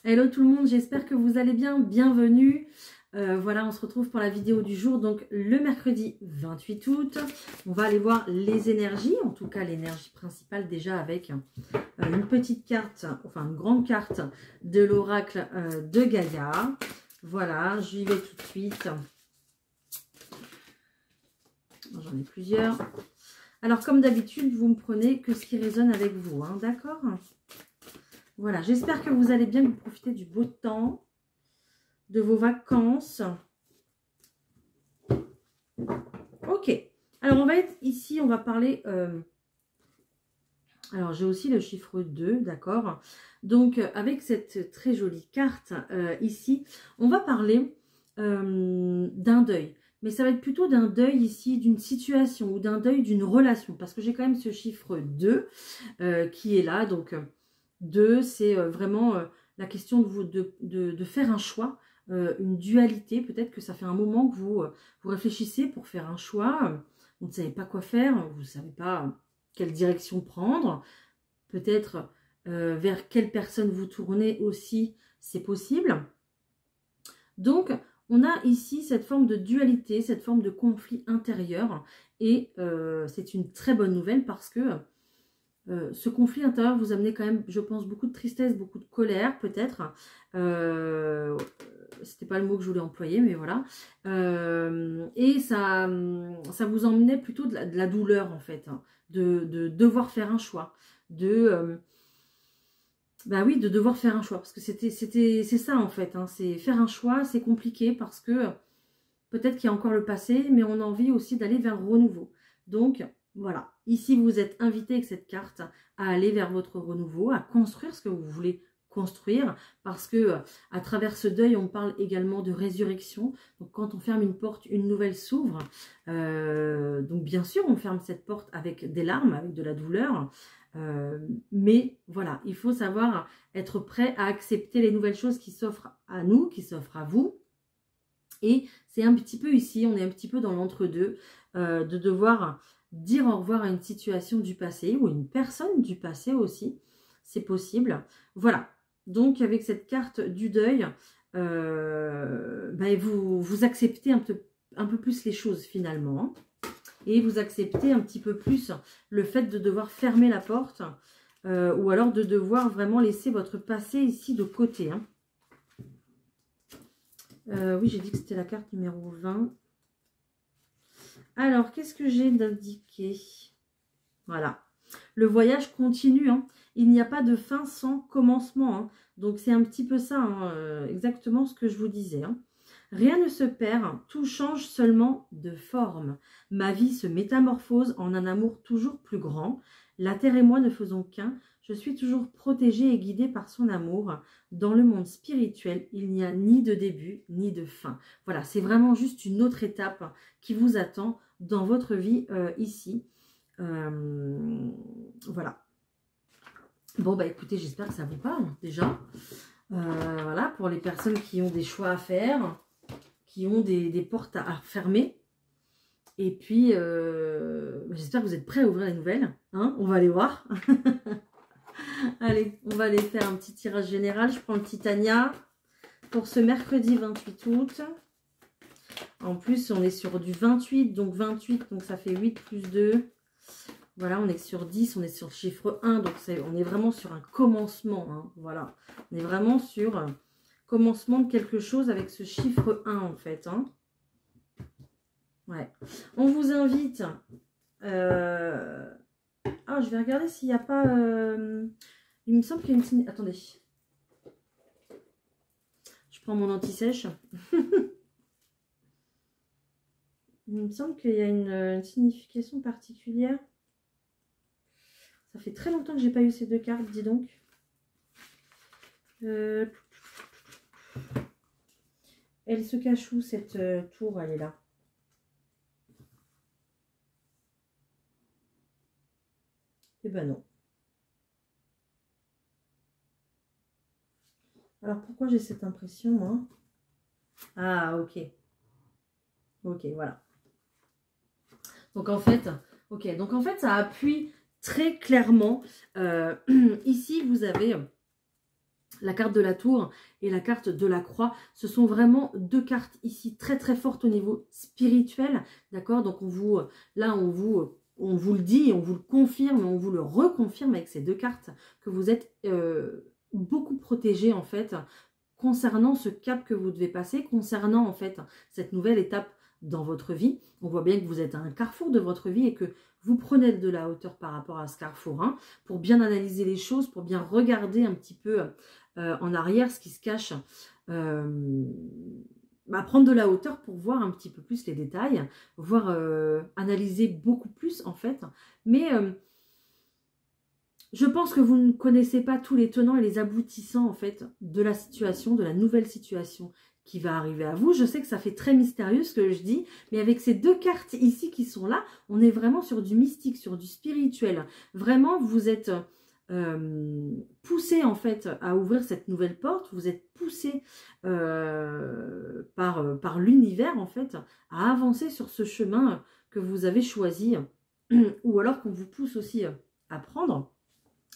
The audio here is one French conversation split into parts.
Hello tout le monde, j'espère que vous allez bien, bienvenue. Voilà, on se retrouve pour la vidéo du jour, donc le mercredi 28 août. On va aller voir les énergies, en tout cas l'énergie principale déjà avec une petite carte, enfin une grande carte de l'oracle de Gaïa. Voilà, j'y vais tout de suite. J'en ai plusieurs. Alors comme d'habitude, vous me prenez que ce qui résonne avec vous, hein, d'accord ? Voilà, j'espère que vous allez bien, vous profiter du beau temps, de vos vacances. Ok, alors on va être ici, on va parler... alors j'ai aussi le chiffre 2, d'accord. Donc avec cette très jolie carte ici, on va parler d'un deuil. Mais ça va être plutôt d'un deuil ici, d'une situation ou d'un deuil d'une relation. Parce que j'ai quand même ce chiffre 2 qui est là, donc... 2, c'est vraiment la question de faire un choix, une dualité. Peut-être que ça fait un moment que vous réfléchissez pour faire un choix. Vous ne savez pas quoi faire, vous ne savez pas quelle direction prendre. Peut-être vers quelle personne vous tournez aussi, c'est possible. Donc, on a ici cette forme de dualité, cette forme de conflit intérieur. Et c'est une très bonne nouvelle parce que... ce conflit intérieur vous amenait quand même, je pense, beaucoup de tristesse, beaucoup de colère, peut-être. C'était pas le mot que je voulais employer, mais voilà. Et ça vous emmenait plutôt de la douleur, en fait, hein, de devoir faire un choix, bah oui, de devoir faire un choix, parce que c'est ça, en fait, hein, c'est faire un choix, c'est compliqué, parce que peut-être qu'il y a encore le passé, mais on a envie aussi d'aller vers le renouveau. Donc, voilà. Ici, vous êtes invité avec cette carte à aller vers votre renouveau, à construire ce que vous voulez construire. Parce que à travers ce deuil, on parle également de résurrection. Donc, quand on ferme une porte, une nouvelle s'ouvre. Donc, bien sûr, on ferme cette porte avec des larmes, avec de la douleur. Mais voilà, il faut savoir être prêt à accepter les nouvelles choses qui s'offrent à nous, qui s'offrent à vous. Et c'est un petit peu ici, on est un petit peu dans l'entre-deux, de devoir dire au revoir à une situation du passé ou une personne du passé aussi, c'est possible. Voilà, donc avec cette carte du deuil, vous acceptez un peu plus les choses finalement. Et vous acceptez un petit peu plus le fait de devoir fermer la porte ou alors de devoir vraiment laisser votre passé ici de côté, hein. Oui, j'ai dit que c'était la carte numéro 20. Alors, qu'est-ce que j'ai d'indiqué? Voilà. Le voyage continue, hein. Il n'y a pas de fin sans commencement, hein. Donc, c'est un petit peu ça, hein, exactement ce que je vous disais, hein. Rien ne se perd, tout change seulement de forme. Ma vie se métamorphose en un amour toujours plus grand. La terre et moi ne faisons qu'un. Je suis toujours protégée et guidée par son amour. Dans le monde spirituel, il n'y a ni de début ni de fin. Voilà, c'est vraiment juste une autre étape qui vous attend dans votre vie ici. Voilà. Bon, bah écoutez, j'espère que ça vous parle déjà. Voilà, pour les personnes qui ont des choix à faire, qui ont des portes à fermer. Et puis, j'espère que vous êtes prêts à ouvrir les nouvelles. Hein, on va aller voir. Allez, on va aller faire un petit tirage général. Je prends le Titania pour ce mercredi 28 août. En plus, on est sur du 28, donc 28, donc ça fait 8 plus 2. Voilà, on est sur 10, on est sur le chiffre 1, donc on est vraiment sur un commencement. Hein, voilà, on est vraiment sur un commencement de quelque chose avec ce chiffre 1 en fait. Hein. Ouais. On vous invite... Ah, je vais regarder s'il n'y a pas... Il me semble qu'il y a une... Attendez. Je prends mon anti-sèche. Il me semble qu'il y a une signification particulière. Ça fait très longtemps que j'ai pas eu ces deux cartes, dis donc. Elle se cache où cette tour? Elle est là. Eh ben non. Alors pourquoi j'ai cette impression, moi? Ah, ok. Ok, voilà. Donc en fait, ça appuie très clairement. Ici, vous avez La carte de la tour et la carte de la croix, ce sont vraiment deux cartes ici très très fortes au niveau spirituel, d'accord? Donc là on vous le dit, on vous le confirme, on vous le reconfirme avec ces deux cartes que vous êtes beaucoup protégé en fait concernant ce cap que vous devez passer, concernant en fait cette nouvelle étape dans votre vie. On voit bien que vous êtes à un carrefour de votre vie et que vous prenez de la hauteur par rapport à ce carrefour, hein, pour bien analyser les choses, pour bien regarder un petit peu en arrière ce qui se cache, prendre de la hauteur pour voir un petit peu plus les détails, voir analyser beaucoup plus en fait. Mais je pense que vous ne connaissez pas tous les tenants et les aboutissants en fait de la situation, de la nouvelle situation qui va arriver à vous. Je sais que ça fait très mystérieux ce que je dis, mais avec ces deux cartes ici qui sont là, on est vraiment sur du mystique, sur du spirituel. Vraiment, vous êtes poussé en fait à ouvrir cette nouvelle porte, vous êtes poussé par l'univers en fait à avancer sur ce chemin que vous avez choisi, ou alors qu'on vous pousse aussi à prendre.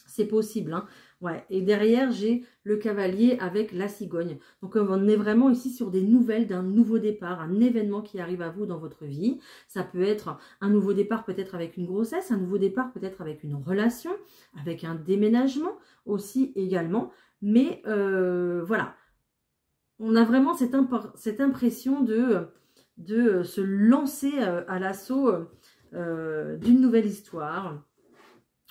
C'est possible, hein. Ouais. Et derrière, j'ai le cavalier avec la cigogne. Donc, on est vraiment ici sur des nouvelles d'un nouveau départ, un événement qui arrive à vous dans votre vie. Ça peut être un nouveau départ peut-être avec une grossesse, un nouveau départ peut-être avec une relation, avec un déménagement aussi également. Mais voilà, on a vraiment cette impression de se lancer à l'assaut d'une nouvelle histoire,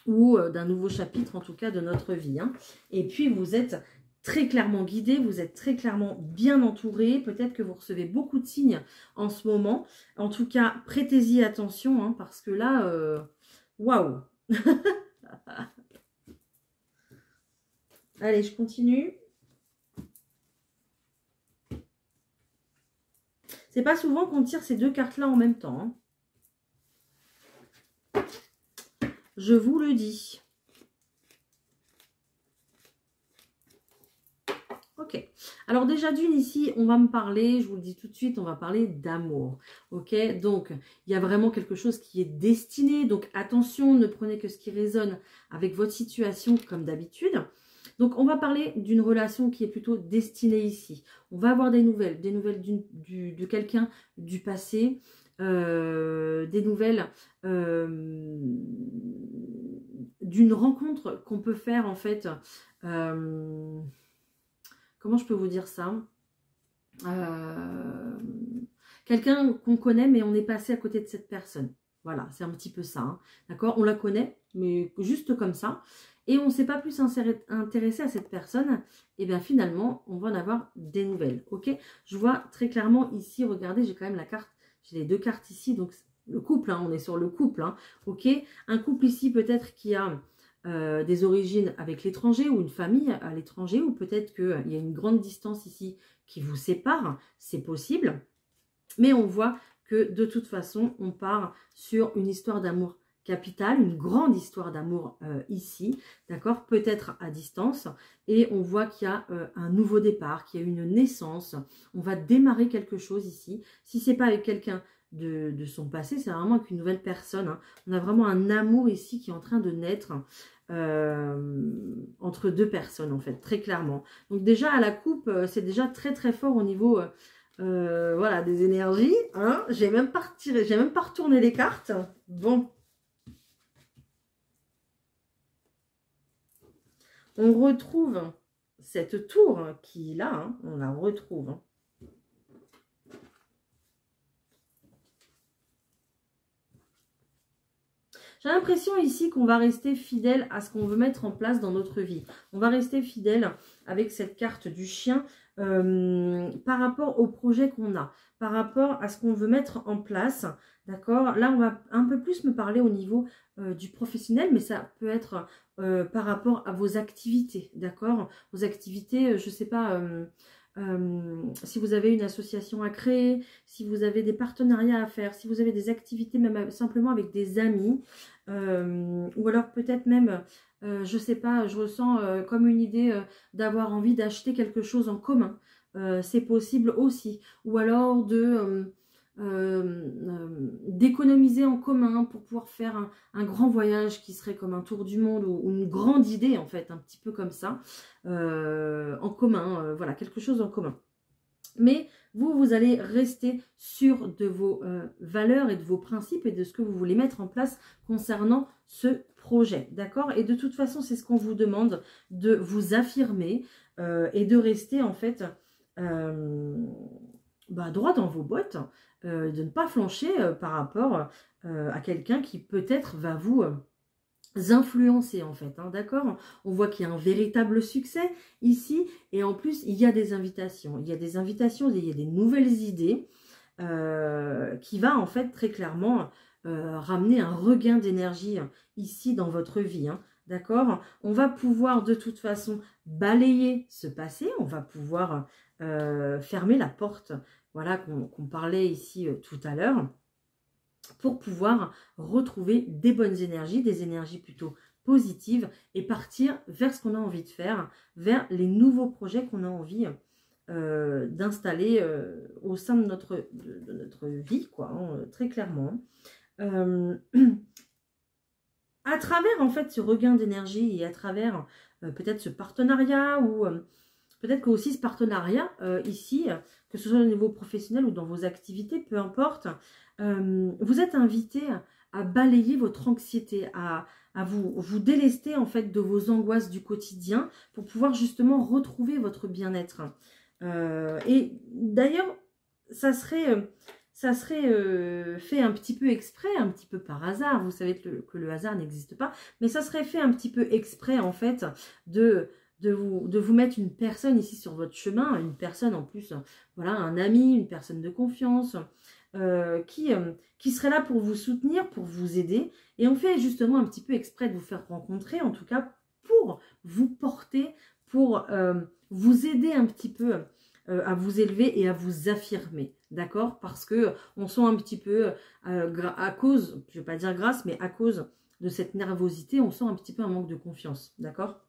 ou d'un nouveau chapitre, en tout cas, de notre vie, hein. Et puis, vous êtes très clairement guidé, vous êtes très clairement bien entouré. Peut-être que vous recevez beaucoup de signes en ce moment. En tout cas, prêtez-y attention, hein, parce que là, waouh. Allez, je continue. C'est pas souvent qu'on tire ces deux cartes-là en même temps, hein. Je vous le dis. Ok. Alors déjà d'une ici, on va me parler, je vous le dis tout de suite, on va parler d'amour. Ok. Donc, il y a vraiment quelque chose qui est destiné. Donc, attention, ne prenez que ce qui résonne avec votre situation comme d'habitude. Donc, on va parler d'une relation qui est plutôt destinée ici. On va avoir des nouvelles de quelqu'un du passé. Des nouvelles d'une rencontre qu'on peut faire en fait, comment je peux vous dire ça, quelqu'un qu'on connaît mais on est passé à côté de cette personne, voilà, c'est un petit peu ça, hein. D'accord, on la connaît mais juste comme ça et on ne s'est pas plus intéressé à cette personne, et bien finalement on va en avoir des nouvelles. Ok, je vois très clairement ici, regardez, j'ai quand même la carte. J'ai les deux cartes ici, donc le couple, hein, on est sur le couple, hein, ok. Un couple ici peut-être qui a des origines avec l'étranger ou une famille à l'étranger, ou peut-être qu'il y a une grande distance ici qui vous sépare, c'est possible. Mais on voit que de toute façon, on part sur une histoire d'amour capitale, une grande histoire d'amour ici, d'accord, peut-être à distance, et on voit qu'il y a un nouveau départ, qu'il y a une naissance, on va démarrer quelque chose ici. Si c'est pas avec quelqu'un de son passé, c'est vraiment avec une nouvelle personne, hein. On a vraiment un amour ici qui est en train de naître entre deux personnes en fait, très clairement. Donc déjà à la coupe, c'est déjà très très fort au niveau voilà, des énergies, hein. J'ai même pas retiré, j'ai même pas retourné les cartes. Bon. On retrouve cette tour qui est là, hein, on la retrouve. Hein. J'ai l'impression ici qu'on va rester fidèle à ce qu'on veut mettre en place dans notre vie. On va rester fidèle avec cette carte du chien par rapport au projet qu'on a, par rapport à ce qu'on veut mettre en place. D'accord? Là, on va un peu plus me parler au niveau du professionnel, mais ça peut être par rapport à vos activités. D'accord? Vos activités, je ne sais pas... si vous avez une association à créer, si vous avez des partenariats à faire, si vous avez des activités même simplement avec des amis, ou alors peut-être même, je sais pas, je ressens comme une idée d'avoir envie d'acheter quelque chose en commun, c'est possible aussi, ou alors d'économiser en commun pour pouvoir faire un grand voyage qui serait comme un tour du monde ou une grande idée en fait, un petit peu comme ça, en commun, voilà, quelque chose en commun. Mais vous allez rester sûr de vos valeurs et de vos principes et de ce que vous voulez mettre en place concernant ce projet, d'accord? Et de toute façon, c'est ce qu'on vous demande, de vous affirmer et de rester en fait droit dans vos bottes, de ne pas flancher par rapport à quelqu'un qui peut-être va vous influencer en fait, hein, d'accord? On voit qu'il y a un véritable succès ici et en plus il y a des invitations. Il y a des invitations, il y a des nouvelles idées qui va en fait très clairement ramener un regain d'énergie ici dans votre vie, hein, d'accord? On va pouvoir de toute façon balayer ce passé, on va pouvoir fermer la porte, voilà, qu'on parlait ici tout à l'heure, pour pouvoir retrouver des bonnes énergies, des énergies plutôt positives et partir vers ce qu'on a envie de faire, vers les nouveaux projets qu'on a envie d'installer au sein de notre vie, quoi, hein, très clairement. À travers en fait ce regain d'énergie et à travers peut-être ce partenariat ou peut-être que aussi ce partenariat ici, que ce soit au niveau professionnel ou dans vos activités, peu importe, vous êtes invité à balayer votre anxiété, à vous délester en fait de vos angoisses du quotidien pour pouvoir justement retrouver votre bien-être. Et d'ailleurs, ça serait fait un petit peu exprès, un petit peu par hasard. Vous savez que le hasard n'existe pas, mais ça serait fait un petit peu exprès en fait de vous mettre une personne ici sur votre chemin, une personne en plus, voilà, un ami, une personne de confiance, qui serait là pour vous soutenir, pour vous aider. Et on fait justement un petit peu exprès de vous faire rencontrer, en tout cas pour vous porter, pour vous aider un petit peu à vous élever et à vous affirmer, d'accord? Parce que on sent un petit peu, à cause, je ne vais pas dire grâce, mais à cause de cette nervosité, on sent un petit peu un manque de confiance, d'accord?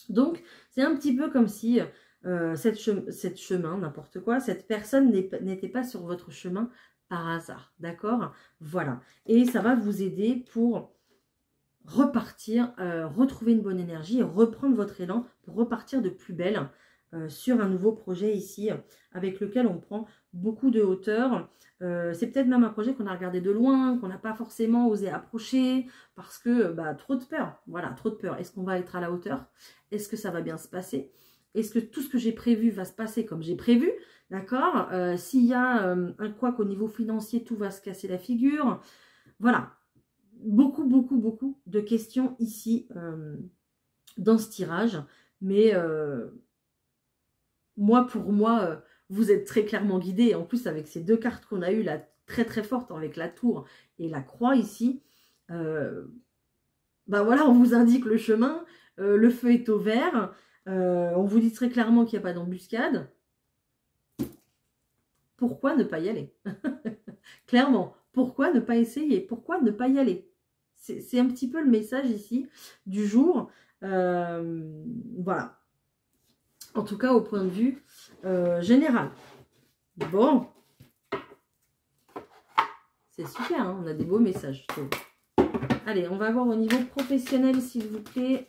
Donc, c'est un petit peu comme si cette chemin, n'importe quoi, cette personne n'était pas sur votre chemin par hasard, d'accord? Voilà. Et ça va vous aider pour repartir, retrouver une bonne énergie et reprendre votre élan pour repartir de plus belle sur un nouveau projet ici avec lequel on prend beaucoup de hauteur. C'est peut-être même un projet qu'on a regardé de loin, qu'on n'a pas forcément osé approcher parce que trop de peur. Voilà, trop de peur. Est-ce qu'on va être à la hauteur? Est-ce que ça va bien se passer? Est-ce que tout ce que j'ai prévu va se passer comme j'ai prévu? D'accord? S'il y a un couac au niveau financier, tout va se casser la figure. Voilà. Beaucoup, beaucoup, beaucoup de questions ici dans ce tirage. Mais pour moi, vous êtes très clairement guidé. En plus, avec ces deux cartes qu'on a eues, là, très très fortes, avec la tour et la croix ici, voilà, on vous indique le chemin, le feu est au vert, on vous dit très clairement qu'il n'y a pas d'embuscade. Pourquoi ne pas y aller? Clairement, pourquoi ne pas essayer? Pourquoi ne pas y aller? C'est un petit peu le message ici du jour. Voilà. En tout cas, au point de vue général. Bon. C'est super, hein, on a des beaux messages, je trouve. Allez, on va voir au niveau professionnel, s'il vous plaît.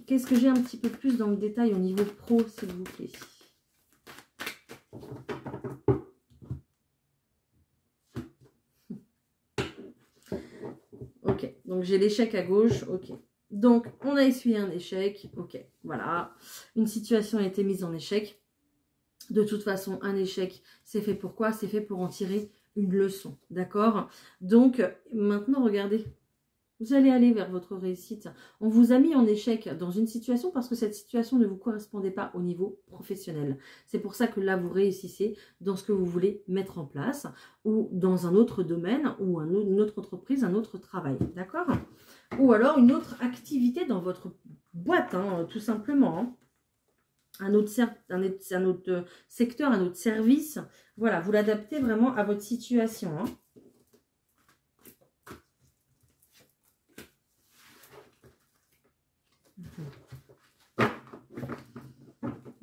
Qu'est-ce que j'ai un petit peu plus dans le détail au niveau pro, s'il vous plaît? Ok, donc j'ai l'échec à gauche, ok. Donc, on a essuyé un échec, ok, voilà. Une situation a été mise en échec. De toute façon, un échec, c'est fait pour quoi? C'est fait pour en tirer une leçon, d'accord? Donc, maintenant, regardez. Vous allez aller vers votre réussite. On vous a mis en échec dans une situation parce que cette situation ne vous correspondait pas au niveau professionnel. C'est pour ça que là, vous réussissez dans ce que vous voulez mettre en place ou dans un autre domaine ou une autre entreprise, un autre travail. D'accord? Ou alors une autre activité dans votre boîte, hein, tout simplement. Hein. Un autre secteur, un autre service. Voilà, vous l'adaptez vraiment à votre situation. Hein.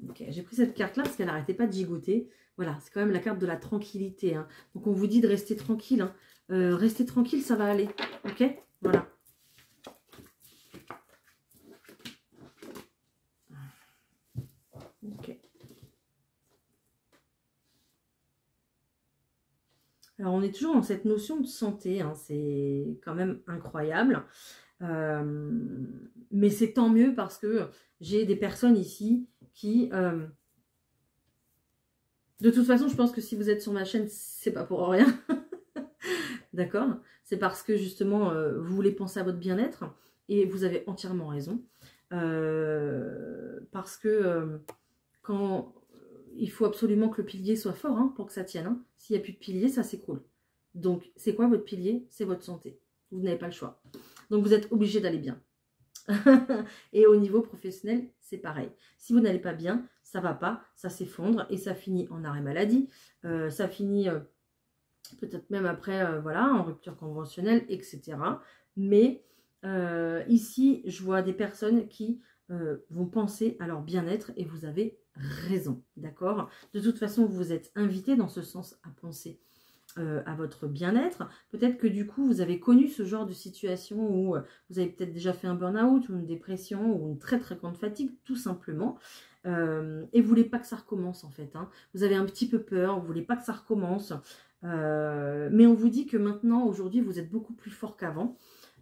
Ok. j'ai pris cette carte-là parce qu'elle n'arrêtait pas de gigoter. Voilà, c'est quand même la carte de la tranquillité. Hein. Donc, on vous dit de rester tranquille. Hein. Restez tranquille, ça va aller. Ok? Voilà. Ok. Alors, on est toujours dans cette notion de santé. Hein. C'est quand même incroyable. Mais c'est tant mieux parce que j'ai des personnes ici qui... de toute façon, je pense que si vous êtes sur ma chaîne, c'est pas pour rien. D'accord? C'est parce que justement, vous voulez penser à votre bien-être et vous avez entièrement raison. Parce que quand il faut absolument que le pilier soit fort hein, pour que ça tienne. Hein. S'il n'y a plus de pilier, ça s'écroule. Donc, c'est quoi votre pilier? C'est votre santé. Vous n'avez pas le choix. Donc, vous êtes obligé d'aller bien. Et au niveau professionnel, c'est pareil. Si vous n'allez pas bien, ça va pas, ça s'effondre et ça finit en arrêt maladie. Ça finit peut-être même après, voilà, en rupture conventionnelle, etc. Mais ici, je vois des personnes qui vont penser à leur bien-être et vous avez raison, d'accord? De toute façon, vous êtes invité dans ce sens à penser à votre bien-être. Peut-être que du coup, vous avez connu ce genre de situation où vous avez peut-être déjà fait un burn-out ou une dépression ou une très très grande fatigue, tout simplement. Et vous ne voulez pas que ça recommence en fait. Hein. Vous avez un petit peu peur, vous ne voulez pas que ça recommence. Mais on vous dit que maintenant, aujourd'hui, vous êtes beaucoup plus fort qu'avant.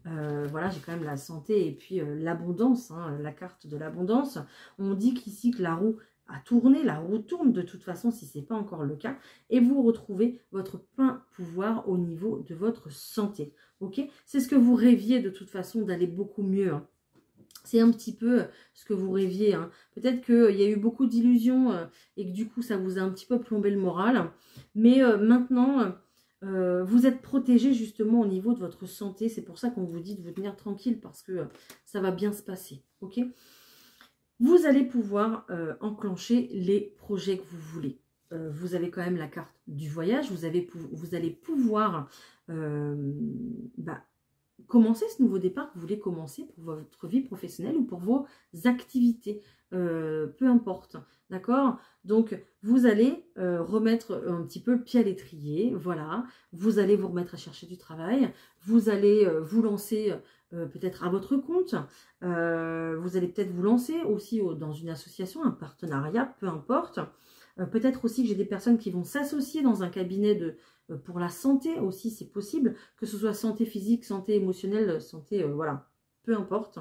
Voilà, j'ai quand même la santé et puis l'abondance, hein, la carte de l'abondance. On dit qu'ici que la roue a tourné, la roue tourne de toute façon si ce n'est pas encore le cas. Et vous retrouvez votre plein pouvoir au niveau de votre santé. Ok? C'est ce que vous rêviez de toute façon d'aller beaucoup mieux. Hein. C'est un petit peu ce que vous rêviez. Hein. Peut-être qu'il y a eu beaucoup d'illusions et que du coup, ça vous a un petit peu plombé le moral. Mais maintenant, vous êtes protégé justement au niveau de votre santé. C'est pour ça qu'on vous dit de vous tenir tranquille parce que ça va bien se passer. Ok ? Vous allez pouvoir enclencher les projets que vous voulez. Vous avez quand même la carte du voyage. Vous allez pouvoir... commencer ce nouveau départ que vous voulez commencer pour votre vie professionnelle ou pour vos activités, peu importe, d'accord? Donc, vous allez remettre un petit peu le pied à l'étrier, voilà. Vous allez vous remettre à chercher du travail, vous allez vous lancer peut-être à votre compte, vous allez peut-être vous lancer aussi dans une association, un partenariat, peu importe. Peut-être aussi que j'ai des personnes qui vont s'associer dans un cabinet pour la santé aussi, c'est possible, que ce soit santé physique, santé émotionnelle, santé, voilà, peu importe.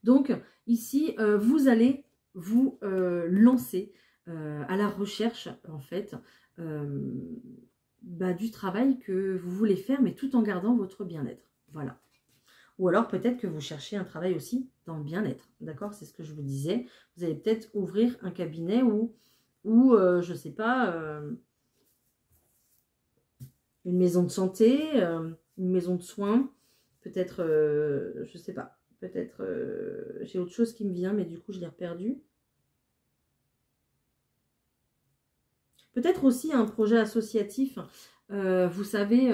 Donc, ici, vous allez vous lancer à la recherche, en fait, du travail que vous voulez faire, mais tout en gardant votre bien-être. Voilà. Ou alors, peut-être que vous cherchez un travail aussi dans le bien-être, d'accord? C'est ce que je vous disais. Vous allez peut-être ouvrir un cabinet ou je ne sais pas... une maison de santé, une maison de soins, peut-être, je sais pas, peut-être j'ai autre chose qui me vient, mais du coup je l'ai perdu. Peut-être aussi un projet associatif, vous savez,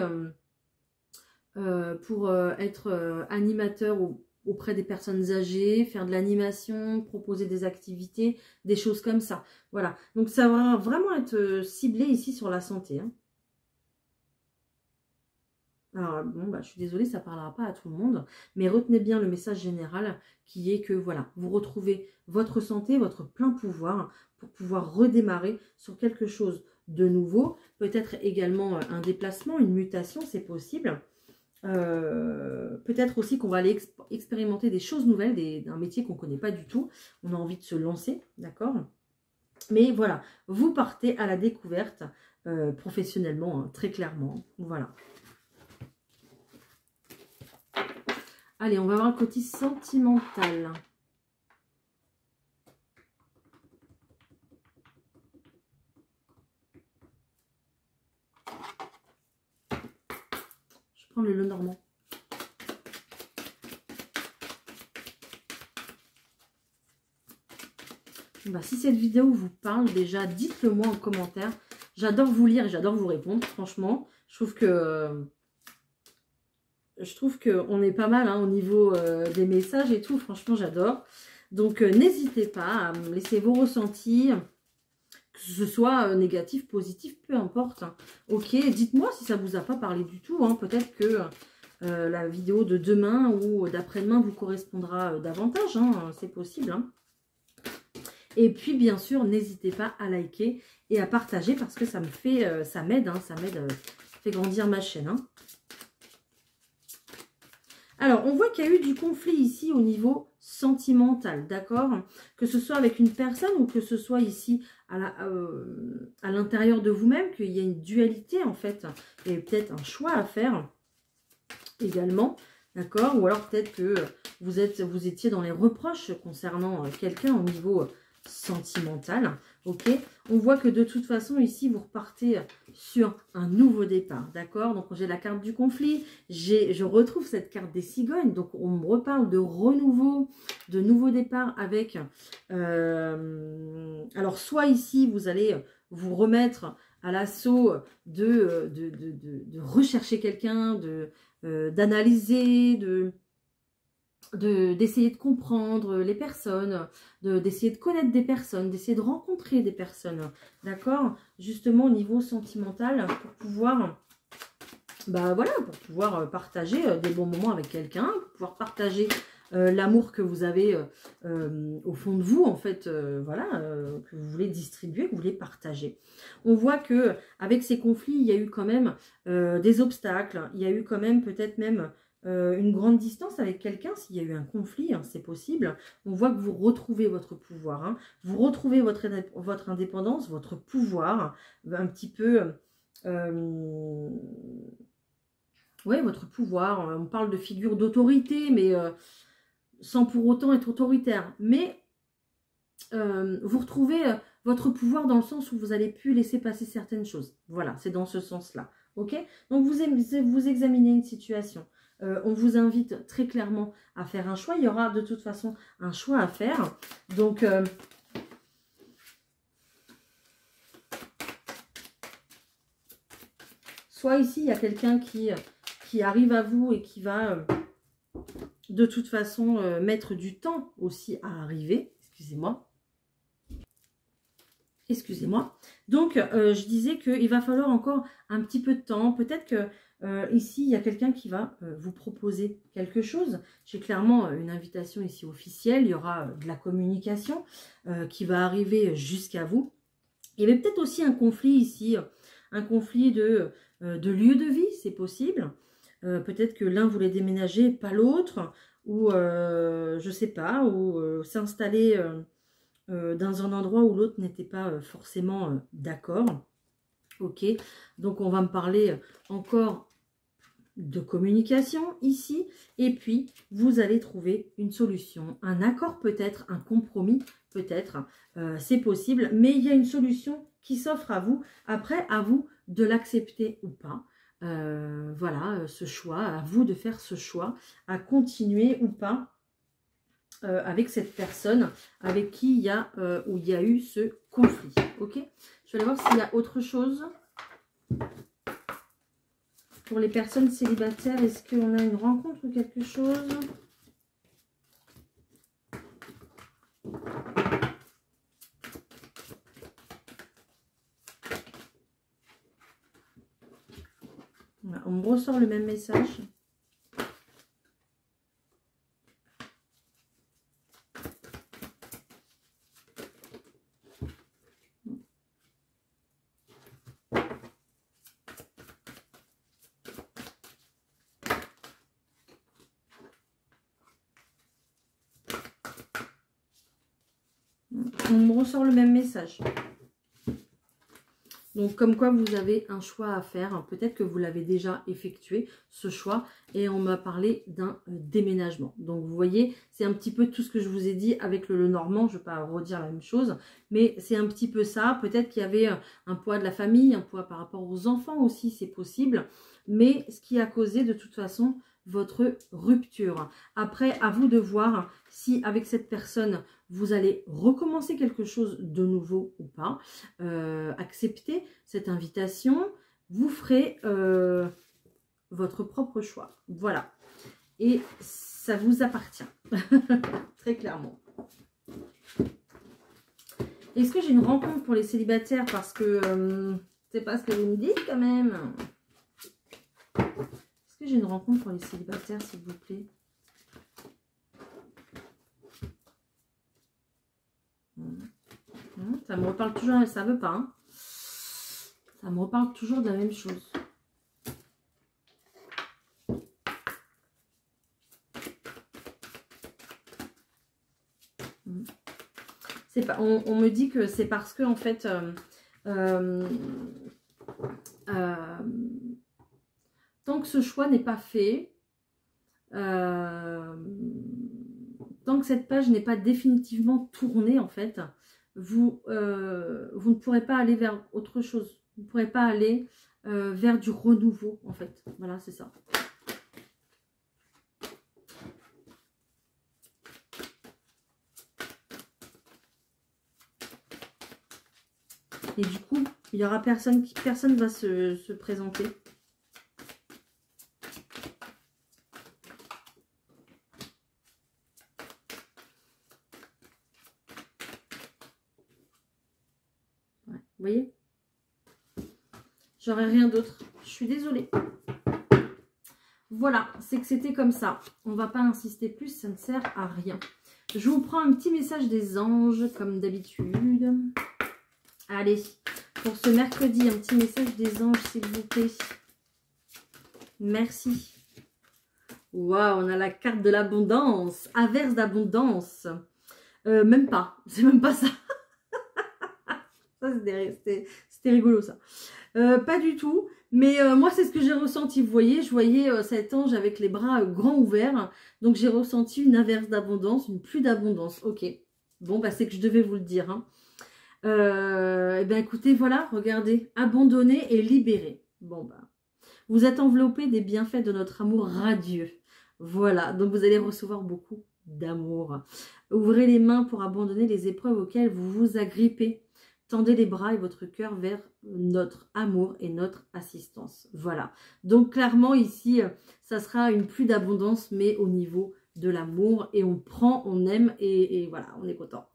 pour être animateur auprès des personnes âgées, faire de l'animation, proposer des activités, des choses comme ça. Voilà, donc ça va vraiment être ciblé ici sur la santé, hein. Alors, bon, je suis désolée, ça ne parlera pas à tout le monde, mais retenez bien le message général qui est que, voilà, vous retrouvez votre santé, votre plein pouvoir pour pouvoir redémarrer sur quelque chose de nouveau, peut-être également un déplacement, une mutation, c'est possible. Peut-être aussi qu'on va aller expérimenter des choses nouvelles, un métier qu'on ne connaît pas du tout, on a envie de se lancer, d'accord? Mais voilà, vous partez à la découverte professionnellement, hein, très clairement, voilà. Allez, on va voir le côté sentimental. Je prends le Lenormand. Si cette vidéo vous parle, déjà, dites-le moi en commentaire. J'adore vous lire et j'adore vous répondre, franchement. Je trouve qu'on est pas mal hein, au niveau des messages et tout. Franchement, j'adore. Donc, n'hésitez pas à me laisser vos ressentis, que ce soit négatif, positif, peu importe. Hein. Ok, dites-moi si ça vous a pas parlé du tout. Hein. Peut-être que la vidéo de demain ou d'après-demain vous correspondra davantage. Hein. C'est possible. Hein. Et puis, bien sûr, n'hésitez pas à liker et à partager parce que ça me fait, ça m'aide, hein, ça m'aide, fait grandir ma chaîne. Hein. Alors, on voit qu'il y a eu du conflit ici au niveau sentimental, d'accord? Que ce soit avec une personne ou que ce soit ici à l'intérieur de vous-même, qu'il y a une dualité en fait. Il y a peut-être un choix à faire également, d'accord? Ou alors peut-être que vous étiez dans les reproches concernant quelqu'un au niveau sentimental, ok? On voit que de toute façon ici vous repartez sur un nouveau départ, d'accord? Donc j'ai la carte du conflit, je retrouve cette carte des cigognes, donc on me reparle de renouveau, de nouveau départ avec alors soit ici vous allez vous remettre à l'assaut de rechercher quelqu'un, d'analyser, d'essayer de comprendre les personnes, d'essayer de connaître des personnes, d'essayer de rencontrer des personnes, d'accord? Justement au niveau sentimental, pour pouvoir, bah voilà, pour pouvoir partager des bons moments avec quelqu'un, pour pouvoir partager l'amour que vous avez au fond de vous, en fait, voilà, que vous voulez distribuer, que vous voulez partager. On voit que avec ces conflits, il y a eu quand même des obstacles, il y a eu quand même peut-être même une grande distance avec quelqu'un, s'il y a eu un conflit, hein, c'est possible. On voit que vous retrouvez votre pouvoir, hein, vous retrouvez votre indépendance, votre pouvoir, un petit peu, ouais, votre pouvoir. On parle de figure d'autorité, mais sans pour autant être autoritaire. Mais vous retrouvez votre pouvoir dans le sens où vous allez plus laisser passer certaines choses. Voilà, c'est dans ce sens-là. Ok? Donc vous examinez une situation. On vous invite très clairement à faire un choix. Il y aura de toute façon un choix à faire. Donc, soit ici, il y a quelqu'un qui arrive à vous et qui va de toute façon mettre du temps aussi à arriver. Excusez-moi. Excusez-moi. Donc, je disais qu'il va falloir encore un petit peu de temps. Peut-être que ici, il y a quelqu'un qui va vous proposer quelque chose. J'ai clairement une invitation ici officielle. Il y aura de la communication qui va arriver jusqu'à vous. Il y avait peut-être aussi un conflit ici, un conflit de lieu de vie, c'est possible. Peut-être que l'un voulait déménager, pas l'autre. Ou, je ne sais pas, ou s'installer... dans un endroit où l'autre n'était pas forcément d'accord. Ok, donc on va me parler encore de communication ici. Et puis, vous allez trouver une solution, un accord peut-être, un compromis peut-être. C'est possible, mais il y a une solution qui s'offre à vous. Après, à vous de l'accepter ou pas. Voilà, ce choix, à vous de faire ce choix, à continuer ou pas avec cette personne avec qui il y a, où il y a eu ce conflit. Ok, je vais aller voir s'il y a autre chose. Pour les personnes célibataires, est-ce qu'on a une rencontre ou quelque chose? On me ressort le même message. On me ressort le même message. Donc, comme quoi vous avez un choix à faire. Peut-être que vous l'avez déjà effectué, ce choix. Et on m'a parlé d'un déménagement. Donc, vous voyez, c'est un petit peu tout ce que je vous ai dit avec le Normand. Je ne vais pas redire la même chose. Mais c'est un petit peu ça. Peut-être qu'il y avait un poids de la famille, un poids par rapport aux enfants aussi, c'est possible. Mais ce qui a causé de toute façon votre rupture. Après, à vous de voir si avec cette personne, vous allez recommencer quelque chose de nouveau ou pas. Acceptez cette invitation. Vous ferez votre propre choix. Voilà. Et ça vous appartient. Très clairement. Est-ce que j'ai une rencontre pour les célibataires? Parce que c'est pas ce que vous me dites quand même. Est-ce que j'ai une rencontre pour les célibataires, s'il vous plaît? Ça me reparle toujours, ça veut pas. Hein. Ça me reparle toujours de la même chose. C'est pas, on me dit que c'est parce que en fait, tant que ce choix n'est pas fait, tant que cette page n'est pas définitivement tournée, en fait, vous ne pourrez pas aller vers autre chose. Vous ne pourrez pas aller vers du renouveau, en fait. Voilà, c'est ça. Et du coup, il n'y aura personne va se présenter. Ouais, vous voyez? J'aurais rien d'autre. Je suis désolée. Voilà, c'est que c'était comme ça. On va pas insister plus, ça ne sert à rien. Je vous prends un petit message des anges, comme d'habitude. Allez, pour ce mercredi, un petit message des anges, s'il vous plaît. Merci. Waouh, on a la carte de l'abondance. Averse d'abondance. Même pas. C'est même pas ça. Ça, c'était rigolo, ça. Pas du tout. Mais moi, c'est ce que j'ai ressenti. Vous voyez, je voyais cet ange avec les bras grands ouverts. Donc, j'ai ressenti une averse d'abondance, une pluie d'abondance. Ok. Bon, bah, c'est que je devais vous le dire. Hein. Eh bien, écoutez, voilà, regardez. Abandonné et libéré. Bon, bah, vous êtes enveloppé des bienfaits de notre amour radieux. Voilà, donc vous allez recevoir beaucoup d'amour. Ouvrez les mains pour abandonner les épreuves auxquelles vous vous agrippez. Tendez les bras et votre cœur vers notre amour et notre assistance. Voilà. Donc clairement ici, ça sera une pluie d'abondance, mais au niveau de l'amour. Et on prend, on aime et voilà, on est content.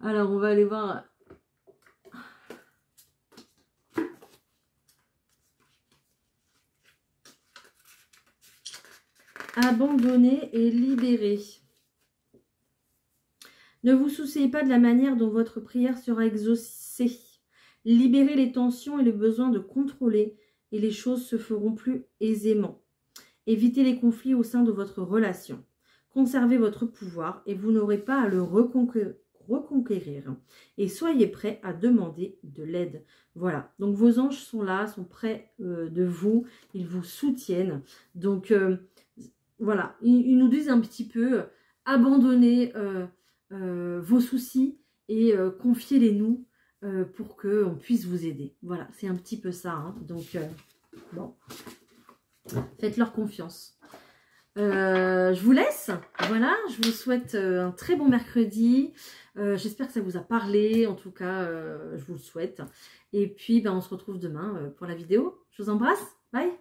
Alors, on va aller voir... Abandonner et libérer. Ne vous souciez pas de la manière dont votre prière sera exaucée. Libérez les tensions et le besoin de contrôler et les choses se feront plus aisément. Évitez les conflits au sein de votre relation. Conservez votre pouvoir et vous n'aurez pas à le reconquérir. Et soyez prêts à demander de l'aide. Voilà, donc vos anges sont là, sont près de vous, ils vous soutiennent. Donc voilà, ils nous disent un petit peu, abandonnez vos soucis et confiez-les nous pour qu'on puisse vous aider. Voilà, c'est un petit peu ça. Hein. Donc, bon, faites-leur confiance. Je vous laisse. Voilà, je vous souhaite un très bon mercredi. J'espère que ça vous a parlé. En tout cas, je vous le souhaite. Et puis, ben, on se retrouve demain pour la vidéo. Je vous embrasse. Bye.